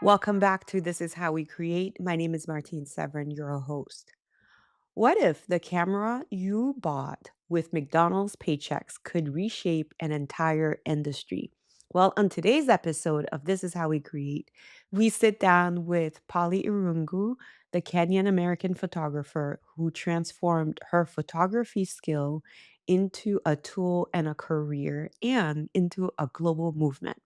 Welcome back to This Is How We Create. My name is Martine Severin, your host. What if the camera you bought with McDonald's paychecks could reshape an entire industry? Well, on today's episode of This Is How We Create, we sit down with Polly Irungu, the Kenyan American photographer who transformed her photography skill into a tool and a career and into a global movement.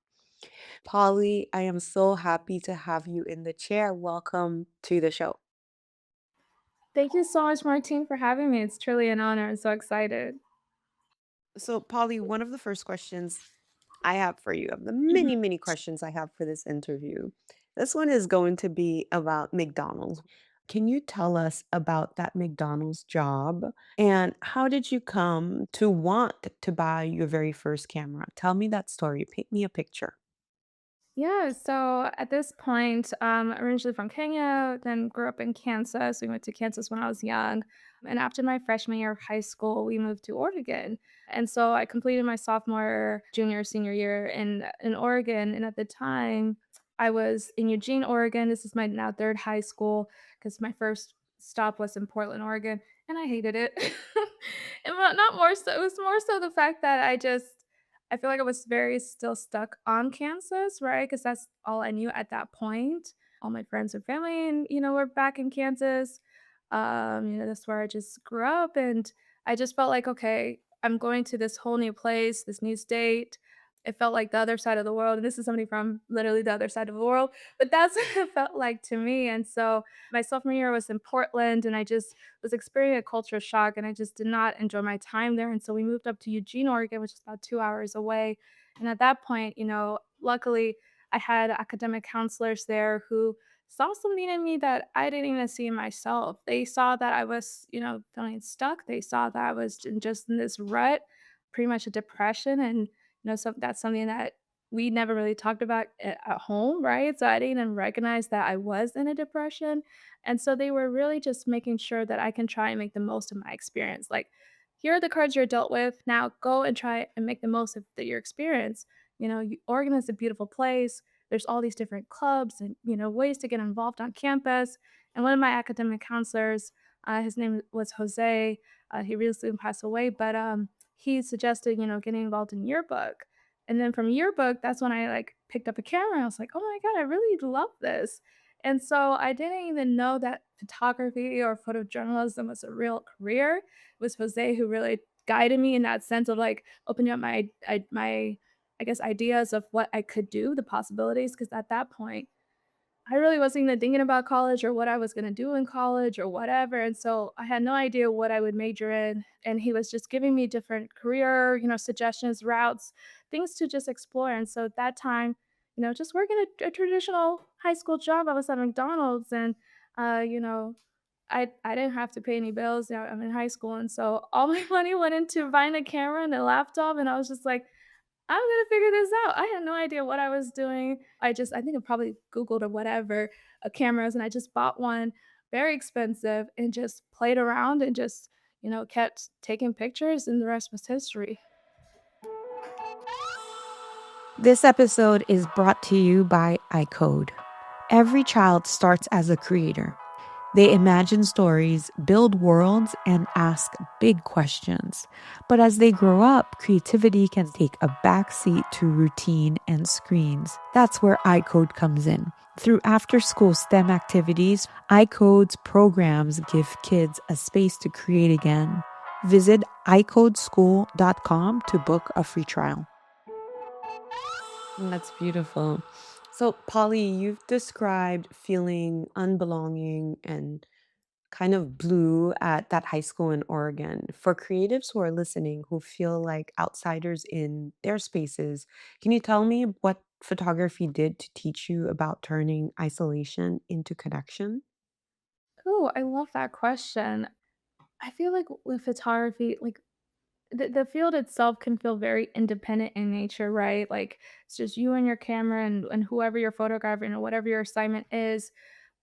Polly, I am so happy to have you in the chair. Welcome to the show. Thank you so much, Martine, for having me. It's truly an honor. I'm so excited. So, Polly, one of the first questions I have for you, of the Mhm. many questions I have for this interview, this one is going to be about McDonald's. Can you tell us about that McDonald's job and how did you come to want to buy your very first camera? Tell me that story. Paint me a picture. Yeah, so at this point, originally from Kenya, then grew up in Kansas. We went to Kansas when I was young. And after my freshman year of high school, we moved to Oregon. And so I completed my sophomore, junior, senior year in Oregon. And at the time, I was in Eugene, Oregon. This is my now third high school because my first stop was in Portland, Oregon, and I hated it. Not more so, it was more so the fact that I feel like I was very still stuck on Kansas, right? Because that's all I knew at that point. All my friends and family and, were back in Kansas. That's where I just grew up, and I just felt like, "Okay, I'm going to this whole new place, this new state." It felt like the other side of the world, and this is somebody from literally the other side of the world, but that's what it felt like to me, and so my sophomore year was in Portland, and I just was experiencing a culture shock, and I just did not enjoy my time there, and so we moved up to Eugene, Oregon, which is about 2 hours away, and at that point, luckily, I had academic counselors there who saw something in me that I didn't even see in myself. They saw that I was, feeling stuck. They saw that I was just in this rut, pretty much a depression, and that's something that we never really talked about at home, right? So I didn't even recognize that I was in a depression. And so they were really just making sure that I can try and make the most of my experience. Like, here are the cards you're dealt with. Now go and try and make the most of your experience. Oregon is a beautiful place. There's all these different clubs and ways to get involved on campus. And one of my academic counselors, his name was Jose. He recently passed away, but he suggested getting involved in yearbook. And then from yearbook, that's when I like picked up a camera. I was like, oh my god, I really love this. And so I didn't even know that photography or photojournalism was a real career. It was Jose who really guided me in that sense of like opening up my I guess ideas of what I could do, the possibilities. Because at that point, I really wasn't even thinking about college or what I was gonna do in college or whatever, and so I had no idea what I would major in, and he was just giving me different career, suggestions, routes, things to just explore, and so at that time, just working a traditional high school job, I was at McDonald's and, uh, you know, I didn't have to pay any bills, I'm in high school, and so all my money went into buying a camera and a laptop, and I was just like, I'm gonna figure this out. I had no idea what I was doing. I think I probably Googled or whatever, cameras, and I just bought one, very expensive, and just played around and just, kept taking pictures, and the rest was history. This episode is brought to you by iCode. Every child starts as a creator. They imagine stories, build worlds, and ask big questions. But as they grow up, creativity can take a backseat to routine and screens. That's where iCode comes in. Through after school STEM activities, iCode's programs give kids a space to create again. Visit icodeschool.com to book a free trial. That's beautiful. So, Polly, you've described feeling unbelonging and kind of blue at that high school in Oregon. For creatives who are listening who feel like outsiders in their spaces, can you tell me what photography did to teach you about turning isolation into connection? Ooh, I love that question. I feel like with photography, like the field itself can feel very independent in nature, right? Like it's just you and your camera and whoever you're photographing or whatever your assignment is.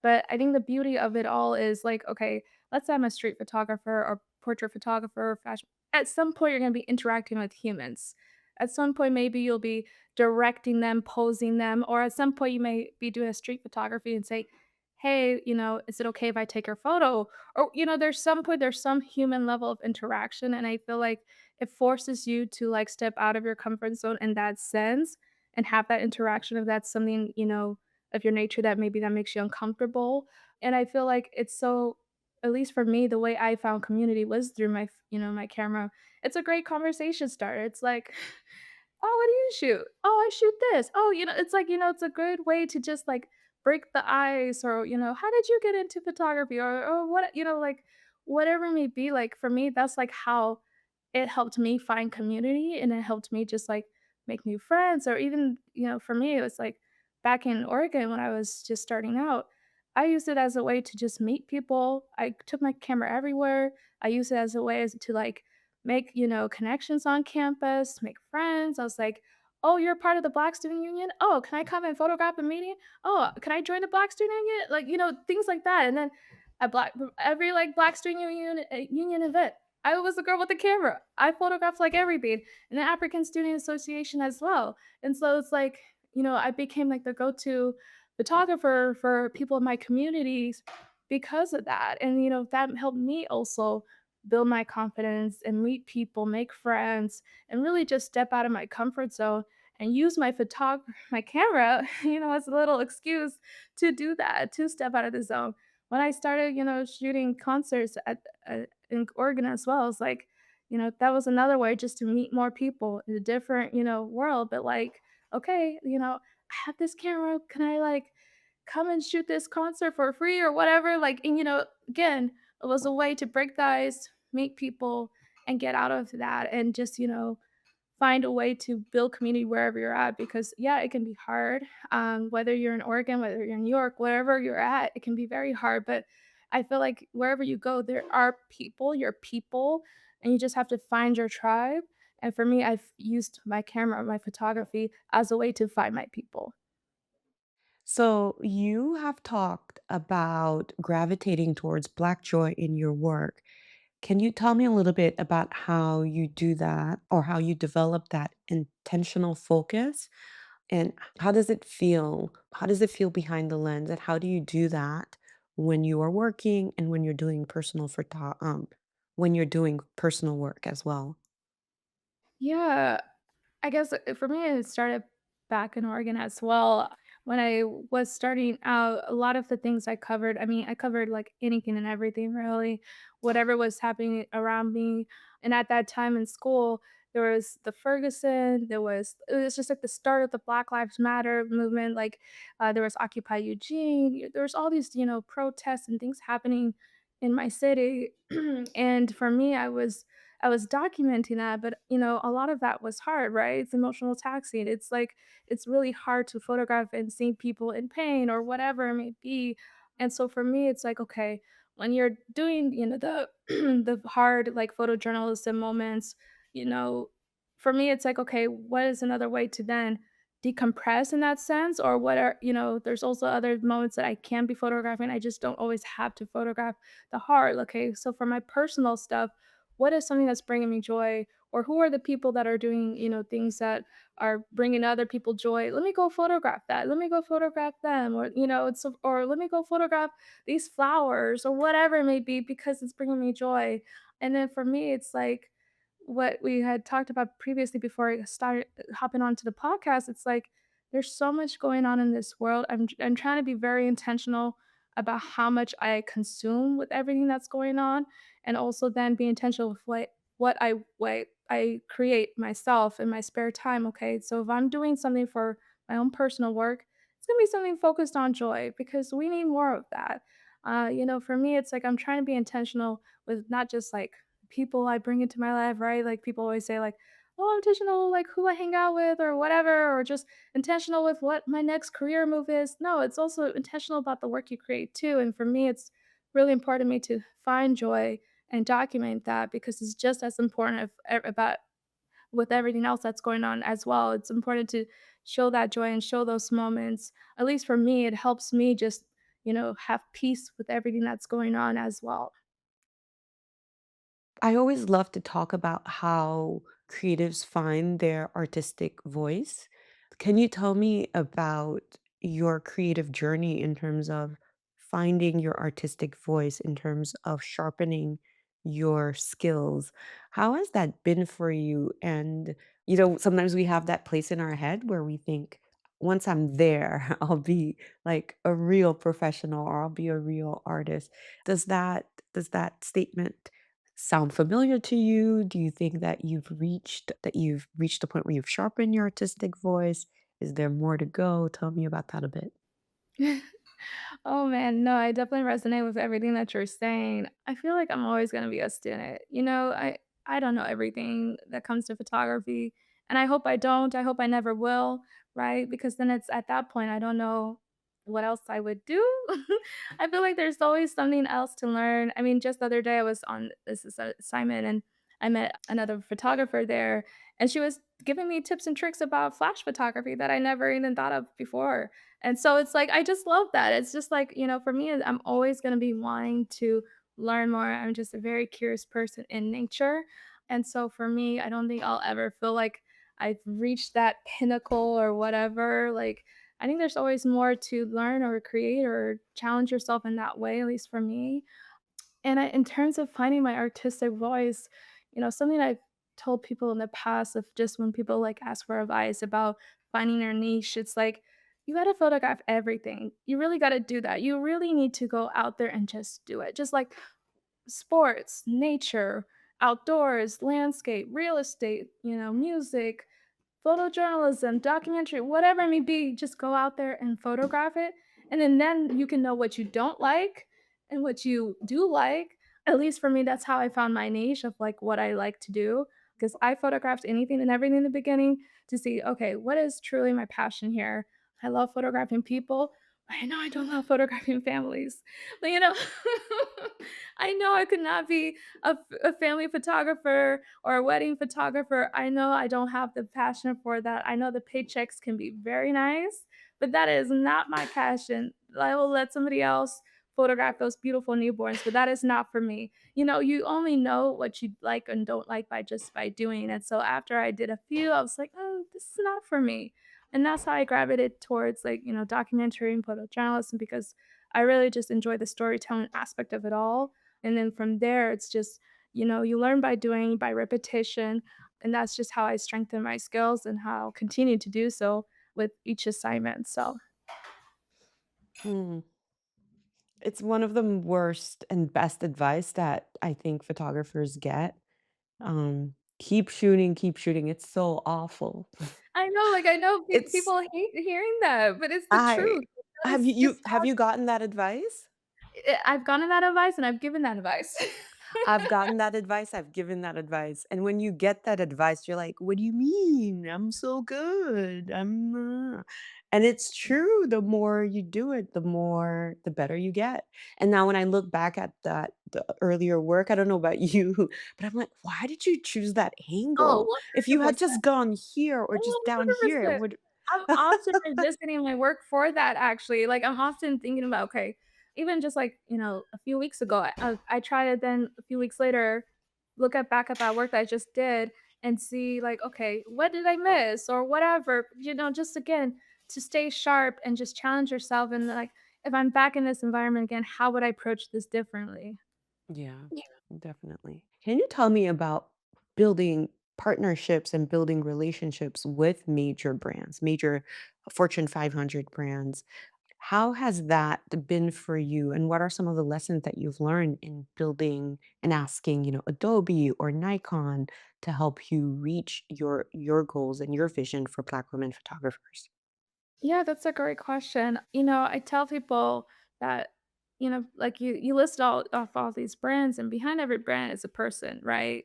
But I think the beauty of it all is like, okay, let's say I'm a street photographer or portrait photographer or fashion. At some point, you're going to be interacting with humans. At some point, maybe you'll be directing them, posing them, or at some point you may be doing a street photography and say, "Hey, is it okay if I take your photo?" Or, there's some point, there's some human level of interaction, and I feel like it forces you to, like, step out of your comfort zone in that sense and have that interaction if that's something, of your nature that maybe that makes you uncomfortable. And I feel like it's so, at least for me, the way I found community was through my camera. It's a great conversation starter. It's like, "Oh, what do you shoot? Oh, I shoot this. Oh," it's like, it's a good way to just, like, break the ice, or, "How did you get into photography?" Or what, like, whatever it may be. Like, for me, that's, like, how it helped me find community, and it helped me just, like, make new friends. Or even, for me, it was, like, back in Oregon when I was just starting out, I used it as a way to just meet people. I took my camera everywhere. I used it as a way to, like, make, connections on campus, make friends. I was like, "Oh, you're part of the Black Student Union? Oh, can I come and photograph a meeting? Oh, can I join the Black Student Union?" Like, things like that. And then at every, like, Black Student Union event, I was the girl with the camera. I photographed, like, everything, and the African Student Association as well. And so it's like, I became, like, the go-to photographer for people in my communities because of that. And, that helped me also build my confidence and meet people, make friends, and really just step out of my comfort zone and use my camera, as a little excuse to do that, to step out of the zone. When I started, shooting concerts in Oregon as well, it's like, that was another way just to meet more people in a different, world. But like, okay, I have this camera. Can I, like, come and shoot this concert for free or whatever? Like, and, again, it was a way to break the ice, meet people, and get out of that, and just, find a way to build community wherever you're at. Because yeah, it can be hard. Whether you're in Oregon, whether you're in New York, wherever you're at, it can be very hard. But I feel like wherever you go, there are people, your people, and you just have to find your tribe. And for me, I've used my camera, my photography as a way to find my people. So, you have talked about gravitating towards Black joy in your work. Can you tell me a little bit about how you do that or how you develop that intentional focus? And how does it feel? How does it feel behind the lens? And how do you do that when you are working and when you're doing when you're doing personal work as well? Yeah, I guess, for me, it started back in Oregon as well. When I was starting out, a lot of the things I covered, I mean, I covered, like, anything and everything really, whatever was happening around me. And at that time in school, there was the Ferguson, it was just like the start of the Black Lives Matter movement. Like, there was Occupy Eugene. There was all these, protests and things happening in my city. And for me, I was documenting that. But, a lot of that was hard, right? It's emotional taxing. It's like, it's really hard to photograph and see people in pain or whatever it may be. And so for me, it's like, okay, when you're doing, the the hard, like, photojournalism moments, you know, for me, it's like, okay, what is another way to then decompress in that sense? Or what are, there's also other moments that I can be photographing. I just don't always have to photograph the hard. Okay, so for my personal stuff, what is something that's bringing me joy? Or who are the people that are doing, things that are bringing other people joy? Let me go photograph that. Let me go photograph them. Or, or let me go photograph these flowers or whatever it may be, because it's bringing me joy. And then for me, it's like what we had talked about previously before I started hopping onto the podcast. It's like there's so much going on in this world. I'm trying to be very intentional about how much I consume with everything that's going on, and also then be intentional with what I create myself in my spare time. Okay, so if I'm doing something for my own personal work, it's gonna be something focused on joy, because we need more of that. For me, it's like I'm trying to be intentional with not just, like, people I bring into my life, right? Like, people always say, like, "Oh, I'm intentional, like, who I hang out with or whatever," or just intentional with what my next career move is. No, it's also intentional about the work you create too. And for me, it's really important to me to find joy and document that, because it's just as important about with everything else that's going on as well. It's important to show that joy and show those moments. At least for me, it helps me just, have peace with everything that's going on as well. I always love to talk about how creatives find their artistic voice. Can you tell me about your creative journey in terms of finding your artistic voice, in terms of sharpening your skills? How has that been for you? And, sometimes we have that place in our head where we think, once I'm there, I'll be like a real professional or I'll be a real artist. Does that statement sound familiar to you? Do you think that you've reached a point where you've sharpened your artistic voice? Is there more to go? Tell me about that a bit. Oh man, no, I definitely resonate with everything that you're saying. I feel like I'm always gonna be a student. I don't know everything that comes to photography, and I hope I don't. I hope I never will, right? Because then it's at that point I don't know what else I would do. I feel like there's always something else to learn. I mean, just the other day I was on assignment and I met another photographer there, and she was giving me tips and tricks about flash photography that I never even thought of before. And so it's like, I just love that. It's just like, for me, I'm always gonna be wanting to learn more. I'm just a very curious person in nature. And so for me, I don't think I'll ever feel like I've reached that pinnacle or whatever. Like, I think there's always more to learn or create or challenge yourself in that way, at least for me. And in terms of finding my artistic voice, something I've told people in the past of just when people like ask for advice about finding your niche, it's like you got to photograph everything. You really got to do that. You really need to go out there and just do it. Just like sports, nature, outdoors, landscape, real estate, music, photojournalism, documentary, whatever it may be, just go out there and photograph it. And then you can know what you don't like and what you do like. At least for me, that's how I found my niche of like what I like to do. Because I photographed anything and everything in the beginning to see, okay, what is truly my passion here? I love photographing people. I know I don't love photographing families, but I know I could not be a family photographer or a wedding photographer. I know I don't have the passion for that. I know the paychecks can be very nice, but that is not my passion. I will let somebody else photograph those beautiful newborns, but that is not for me. You only know what you like and don't like by doing. And so after I did a few, I was like, oh, this is not for me. And that's how I gravitated towards like, documentary and photojournalism because I really just enjoy the storytelling aspect of it all. And then from there, it's just, you learn by doing, by repetition. And that's just how I strengthen my skills and how I'll continue to do so with each assignment. So, Hmm. It's one of the worst and best advice that I think photographers get. Keep shooting, keep shooting. It's so awful. I know, like, I know It's people hate hearing that, but it's the I truth. That have is you just you have you gotten that advice? I've gotten that advice and I've given that advice. I've gotten that advice, I've given that advice, and when you get that advice, you're like, "What do you mean? I'm so good. And it's true, the more you do it, the better you get. And now when I look back at the earlier work, I don't know about you, but I'm like, "Why did you choose that Oh, angle? If you had 100%. just gone here or just down here, it 100%. would." I'm often revisiting my work for that actually, like, I'm often thinking about, okay, even just, like, a few weeks ago, I try to then a few weeks later look at back at that work that I just did and see, like, okay, what did I miss or whatever, just again, to stay sharp and just challenge yourself and, like, if I'm back in this environment again, how would I approach this differently? Yeah, definitely. Can you tell me about building partnerships and building relationships with major brands, major Fortune 500 brands? How has that been for you? And what are some of the lessons that you've learned in building and asking, Adobe or Nikon to help you reach your goals and your vision for Black women photographers? Yeah, that's a great question. I tell people that, like you list all off all these brands, and behind every brand is a person, right?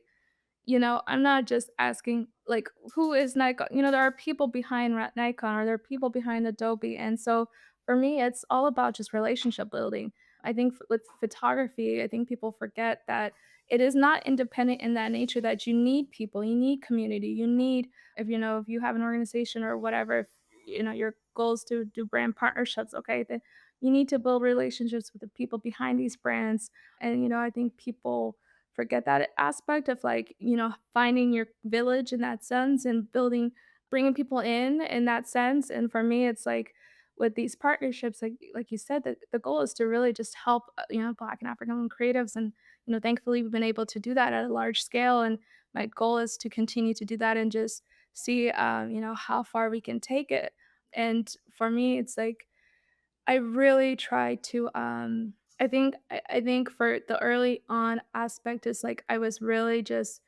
I'm not just asking like who is Nikon. There are people behind Nikon or there are people behind Adobe, and so for me, it's all about just relationship building. I think with photography, I think people forget that it is not independent in that nature that you need people, you need community, you need if you have an organization or whatever, if your goal is to do brand partnerships, okay, then you need to build relationships with the people behind these brands, and I think people forget that aspect of, like, finding your village in that sense and bringing people in that sense. And for me, it's like with these partnerships, like you said, the goal is to really just help, Black and African creatives. And, thankfully, we've been able to do that at a large scale. And my goal is to continue to do that and just see, how far we can take it. And for me, it's like I really try to, I think for the early on aspect is like I was really just,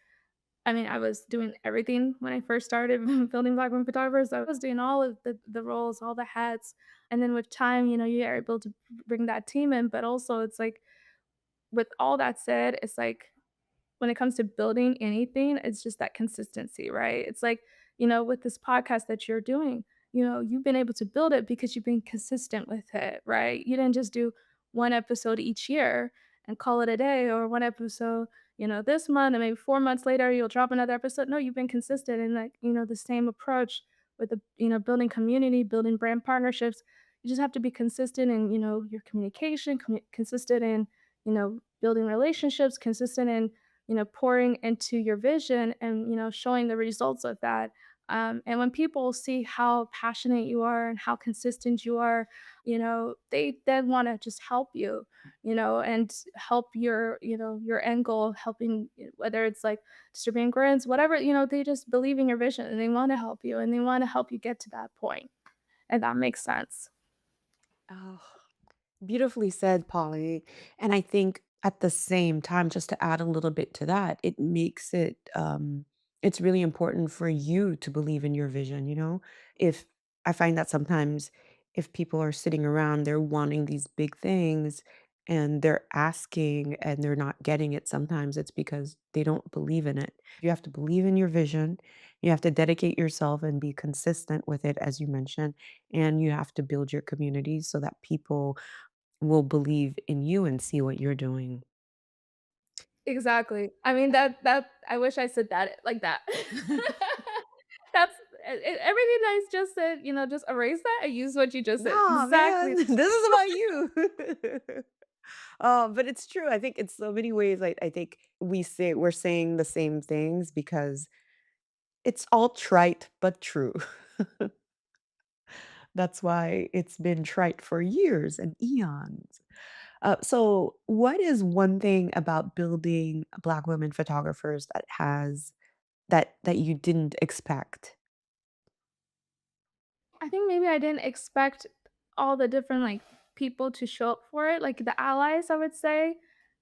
I mean, I was doing everything when I first started building Black women photographers. I was doing all of the roles, all the hats. And then with time, you're able to bring that team in. But also it's like with all that said, it's like when it comes to building anything, it's just that consistency, right? It's like, with this podcast that you're doing, you've been able to build it because you've been consistent with it, right? You didn't just do one episode each year and call it a day, or one episode, this month, and maybe 4 months later you'll drop another episode. No, you've been consistent in, like, the same approach with the, building community, building brand partnerships. You just have to be consistent in, your communication, consistent in, building relationships, consistent in, pouring into your vision and, showing the results of that. And when people see how passionate you are and how consistent you are, they then want to just help you, and help your end goal, helping, whether it's like distributing grants, whatever, they just believe in your vision and they want to help you and they want to help you get to that point. And that makes sense. Oh, beautifully said, Polly. And I think at the same time, just to add a little bit to that, it makes it it's really important for you to believe in your vision, you know? If I find that sometimes if people are sitting around, they're wanting these big things and they're asking and they're not getting it, sometimes it's because they don't believe in it. You have to believe in your vision. You have to dedicate yourself and be consistent with it, as you mentioned, and you have to build your community so that people will believe in you and see what you're doing. Exactly. I mean, that I wish I said that like that. That's everything I just said, just erase that and use what you just said. Nah, man, Exactly. this is about you. But it's true. I think in so many ways, I think we're saying the same things because it's all trite but true. That's why it's been trite for years and eons. So, what is one thing about building Black women photographers that you didn't expect? I think maybe I didn't expect all the different, like, people to show up for it, like, the allies, I would say.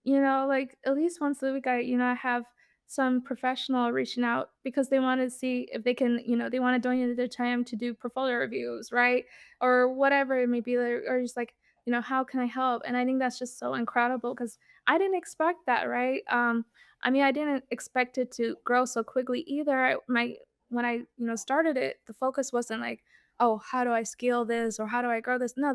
Like, at least once a week, I have some professional reaching out because they wanna see if they can, they wanna donate their time to do portfolio reviews, right? Or whatever it may be, or just like, "How can I help?" And I think that's just so incredible because I didn't expect that, right? I mean, I didn't expect it to grow so quickly either. When I, started it, the focus wasn't like, "Oh, how do I scale this or how do I grow this?" No,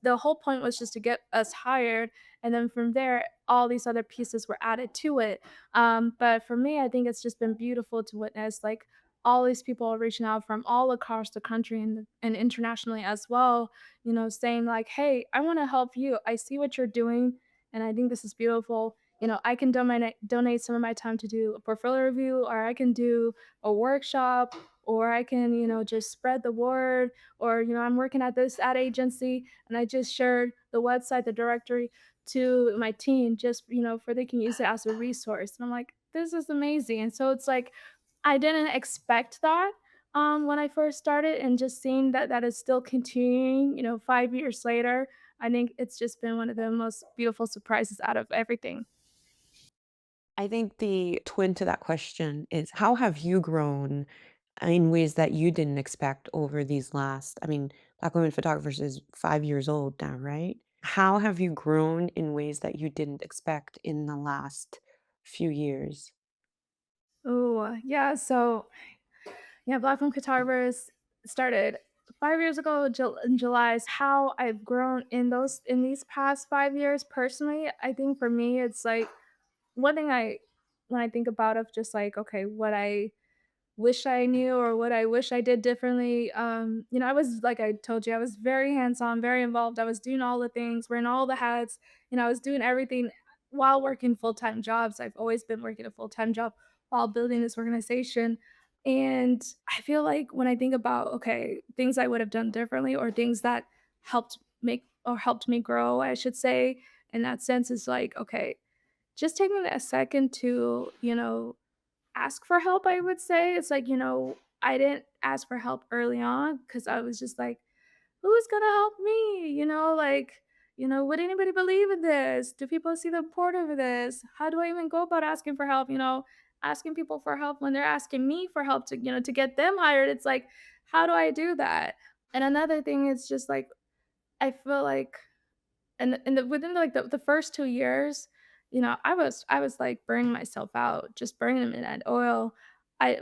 the whole point was just to get us hired, and then from there, all these other pieces were added to it. But for me, I think it's just been beautiful to witness, like, all these people reaching out from all across the country and internationally as well, saying like, "Hey, I wanna help you. I see what you're doing, and I think this is beautiful. I can donate some of my time to do a portfolio review, or I can do a workshop, or I can, just spread the word, or, I'm working at this ad agency and I just shared the website, the directory to my team just, for they can use it as a resource." And I'm like, this is amazing. And so it's like, I didn't expect that when I first started, and just seeing that that is still continuing, 5 years later, I think it's just been one of the most beautiful surprises out of everything. I think the twin to that question is how have you grown in ways that you didn't expect over these last, I mean, Black Women Photographers is 5 years old now, right? How have you grown in ways that you didn't expect in the last few years? Oh, yeah. So, yeah, Black Film Guitarist started 5 years ago in July. Is how I've grown in these past 5 years personally. I think for me, it's like one thing when I think about of just like, okay, what I wish I knew or what I wish I did differently. I was, like I told you, I was very hands-on, very involved. I was doing all the things, wearing all the hats, I was doing everything while working full-time jobs. I've always been working a full-time job while building this organization, and I feel like when I think about, okay, things I would have done differently or things that helped me grow, I should say, in that sense is like, okay, just taking a second to, ask for help, I would say. It's like, I didn't ask for help early on because I was just like, who's gonna help me? Like, would anybody believe in this? Do people see the importance of this? How do I even go about asking for help? Asking people for help when they're asking me for help to, to get them hired. It's like, how do I do that? And another thing is just like, I feel like within, like, the first 2 years, I was, like, burning myself out, just burning them in that oil.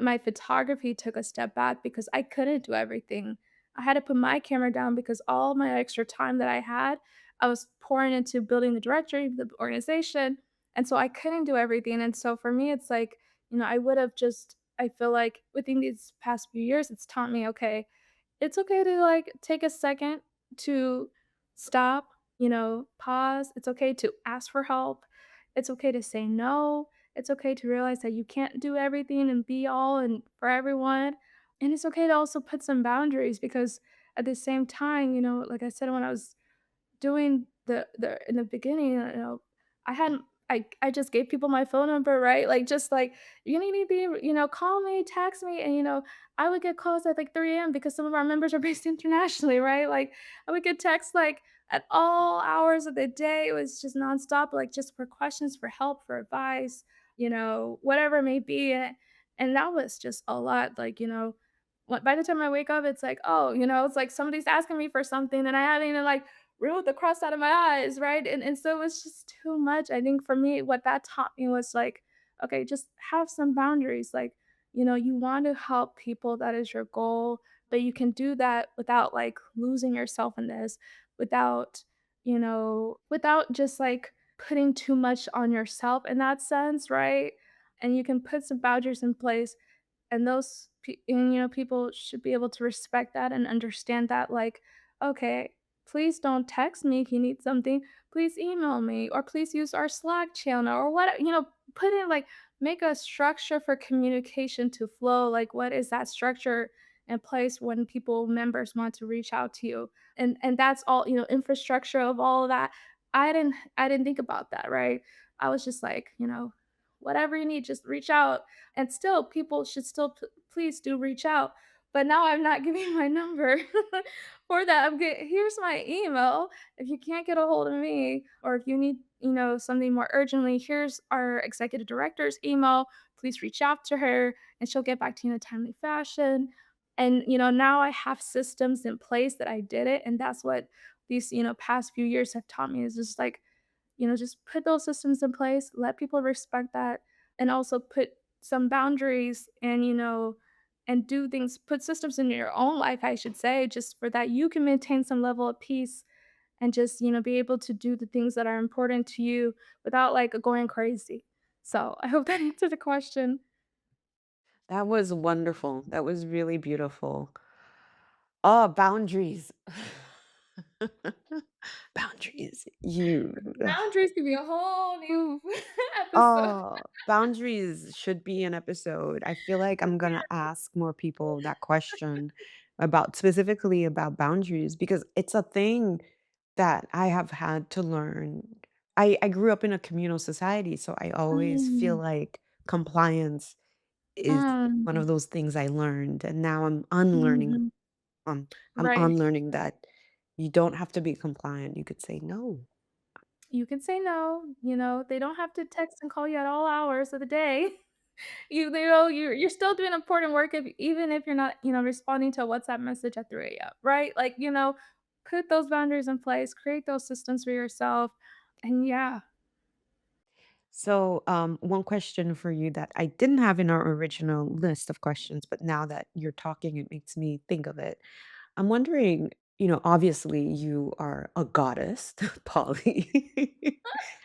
My photography took a step back because I couldn't do everything. I had to put my camera down because all my extra time that I had, I was pouring into building the directory of the organization, and so I couldn't do everything, and so for me, it's like, I feel like within these past few years, it's taught me, okay, it's okay to, like, take a second to stop, pause. It's okay to ask for help. It's okay to say no. It's okay to realize that you can't do everything and be all and for everyone. And it's okay to also put some boundaries because at the same time, like I said, when I was doing the in the beginning, I hadn't I just gave people my phone number, right? Like, just like, "You need anything, call me, text me," and, I would get calls at, like, 3 AM because some of our members are based internationally, right? Like, I would get texts, like, at all hours of the day. It was just nonstop, like, just for questions, for help, for advice, whatever it may be, and that was just a lot, like, by the time I wake up, it's like, "Oh," it's like somebody's asking me for something, and I haven't even, like, rolled the crust out of my eyes, right? And so it's just too much. I think for me, what that taught me was like, okay, just have some boundaries. Like, you want to help people, that is your goal, but you can do that without like losing yourself in this, without, without just like putting too much on yourself in that sense, right? And you can put some boundaries in place and people should be able to respect that and understand that, like, okay, please don't text me if you need something, please email me, or please use our Slack channel, or what, put in, like, make a structure for communication to flow. Like, what is that structure in place when people members want to reach out to you? And that's all, infrastructure of all of that. I didn't think about that, right? I was just like, whatever you need, just reach out. And still, people should still please do reach out. But now I'm not giving my number for that. Here's my email. If you can't get a hold of me, or if you need, something more urgently, here's our executive director's email. Please reach out to her and she'll get back to you in a timely fashion. And now I have systems in place that I did it. And that's what these, past few years have taught me, is just like, just put those systems in place, let people respect that, and also put some boundaries and, and do things, put systems in your own life, I should say, just for that you can maintain some level of peace and just, be able to do the things that are important to you without like going crazy. So I hope that answered the question. That was wonderful. That was really beautiful. Oh, boundaries. Boundaries. You. Boundaries could be a whole new episode. Oh, boundaries should be an episode. I feel like I'm gonna ask more people that question about specifically about boundaries because it's a thing that I have had to learn. I grew up in a communal society, so I always feel Mm, like compliance is one mm, of those things I learned, and now I'm unlearning. mhm. Um, I'm Right. unlearning that you don't have to be compliant. You could say no. You can say no, they don't have to text and call you at all hours of the day. You're still doing important work if even if you're not, responding to a WhatsApp message at 3 AM, right? Like, put those boundaries in place, create those systems for yourself, and yeah. So, one question for you that I didn't have in our original list of questions, but now that you're talking, it makes me think of it. I'm wondering, obviously you are a goddess, Polly,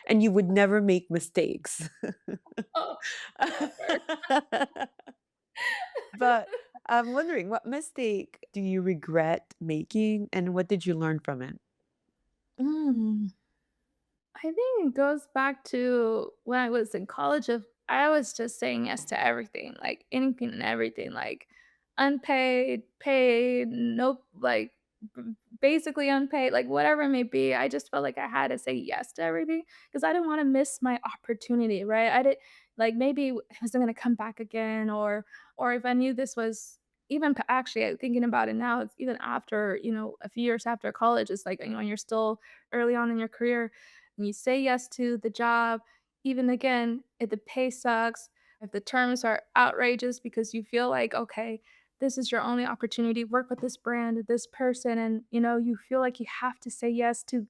and you would never make mistakes. Oh, never. But I'm wondering, what mistake do you regret making, and what did you learn from it? Mm. I think it goes back to when I was in college of I was just saying yes to everything, like anything and everything, like unpaid, paid, nope, like b basically unpaid, like whatever it may be. I just felt like I had to say yes to everything because I didn't wanna miss my opportunity, right? I did like maybe it wasn't gonna come back again or if I knew this was even actually thinking about it now, it's even after, a few years after college, it's like, you're still early on in your career and you say yes to the job, even again, if the pay sucks, if the terms are outrageous because you feel like, okay, this is your only opportunity, work with this brand, this person, and you feel like you have to say yes to,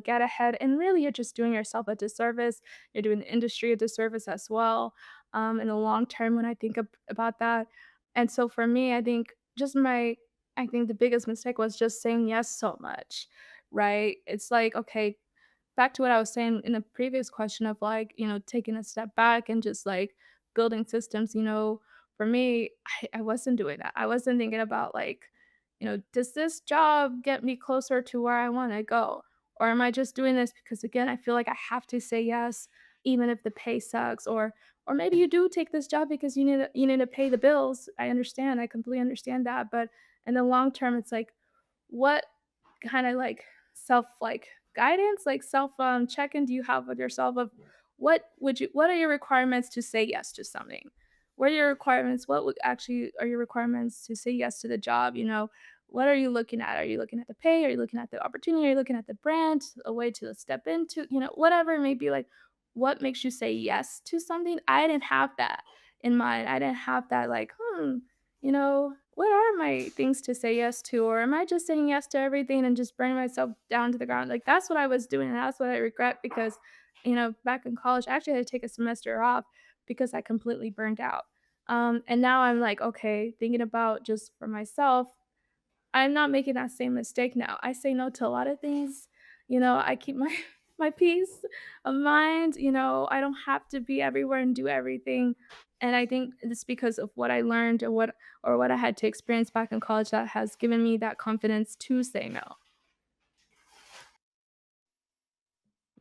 get ahead. And really you're just doing yourself a disservice. You're doing the industry a disservice as well. In the long term when I think about that. And so for me, I think the biggest mistake was just saying yes so much, right? It's like, okay, back to what I was saying in the previous question of like, taking a step back and just like building systems, for me, I wasn't doing that. I wasn't thinking about like, does this job get me closer to where I want to go? Or am I just doing this because again, I feel like I have to say yes, even if the pay sucks, or maybe you do take this job because you need to pay the bills. I understand. I completely understand that. But in the long term, it's like, what kinda like guidance, like check-in do you have with yourself of what are your requirements to say yes to something? What are your requirements? What would actually are your requirements to say yes to the job, What are you looking at? Are you looking at the pay? Are you looking at the opportunity? Are you looking at the brand, a way to step into, whatever it may be, like, what makes you say yes to something? I didn't have that in mind. I didn't have that like, what are my things to say yes to? Or am I just saying yes to everything and just burning myself down to the ground? Like that's what I was doing. And that's what I regret because, back in college, I actually had to take a semester off because I completely burned out. And now I'm like, okay, thinking about just for myself, I'm not making that same mistake now. I say no to a lot of things. I keep my my peace of mind. I don't have to be everywhere and do everything. And I think it's because of what I learned or what I had to experience back in college that has given me that confidence to say no.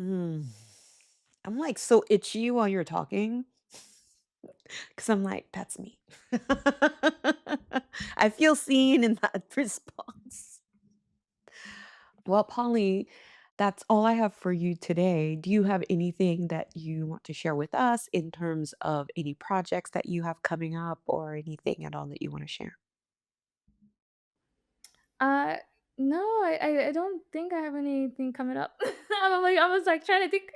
Mm. I'm like so itchy while you're talking because I'm like, that's me. I feel seen in that response. Well, Polly, that's all I have for you today. Do you have anything that you want to share with us in terms of any projects that you have coming up or anything at all that you want to share? Uh, no, I don't think I have anything coming up. I was like trying to think.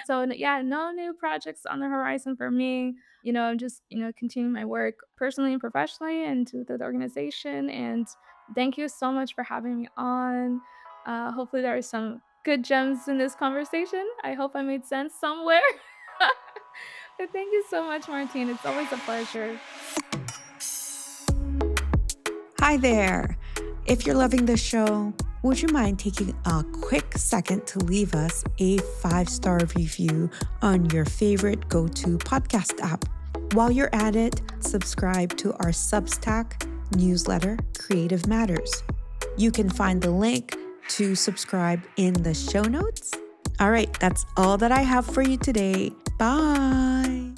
So yeah, no new projects on the horizon for me. I'm just continuing my work personally and professionally and to the organization. And thank you so much for having me on. Hopefully there are some good gems in this conversation. I hope I made sense somewhere. But thank you so much, Martine. It's always a pleasure. Hi there. If you're loving the show, would you mind taking a quick second to leave us a 5-star review on your favorite go to podcast app? While you're at it, subscribe to our Substack newsletter, Creative Matters. You can find the link to subscribe in the show notes. All right, that's all that I have for you today. Bye.